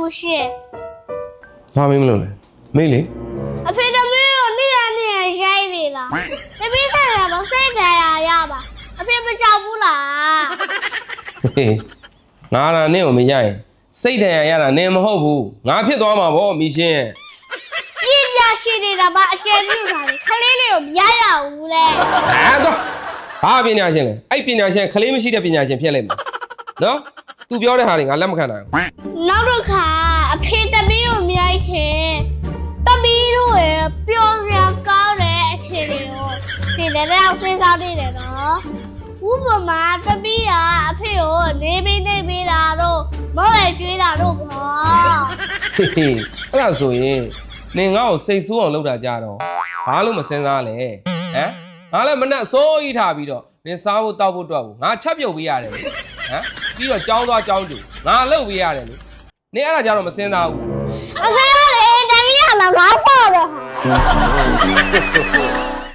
ဘူးရှင် ဘာမင်းမလုပ်လဲမေးလေ အဖေသမီးကိုနေ့ရက်ရိုက်နေလားတပည့်ခါရမစိတ်တရားရပါအဖေမကြောက်ဘူးလား ငါကနင့်ကိုမရရင်စိတ်တန်ရရတာနင်မဟုတ်ဘူးငါဖြစ်သွားမှာဗောမိရှင်းရဲ့ ပြညာရှိနေတာမှအကျဉ်းပြုတာလေခလေးလေးကိုမရရဘူးလေ ဟာတော့ဘာပညာရှင်လဲအဲ့ပညာရှင်ခလေးမရှိတဲ့ပညာရှင်ဖြစ်လိုက်မှာနော် तू ပြောတဲ့ဟာတွေငါလက်မခံနိုင်ဘူး နောက်တစ်ခါအဖေသမီးကိုမြိုက်ခင်သမီးတို့ရဲ့ပျော်စရာကောင်းတဲ့အခြေအနေကိုပြင်တဲ့အောင်စဉ်းစားနေတယ်နော်ဥပမာသမီးကအဖေကိုနေပေးတာတော့မောက်ရကျွေးတာတော့ပေါ့ အဲ့ဒါဆိုရင်နင်ငါ့ကိုစိတ်ဆိုးအောင်လုပ်တာကြတော့ဘာလို့မစင်စားလဲဟမ်ငါလည်းမနဲ့စိုးဤထားပြီးတော့နင်စားဖို့တောက်ဖို့တော့ငါချက်ပြုတ်ပေးရတယ်လေဟမ်ပြီးတော့ကြောင်းသွားကြောင်းတူငါလှုပ်ပေးရတယ်လေနင်အဲ့ဒါကြတော့မစင်စားဘူး အဖေကလေတမီးကလည်းငါဆော့တော့ဟာ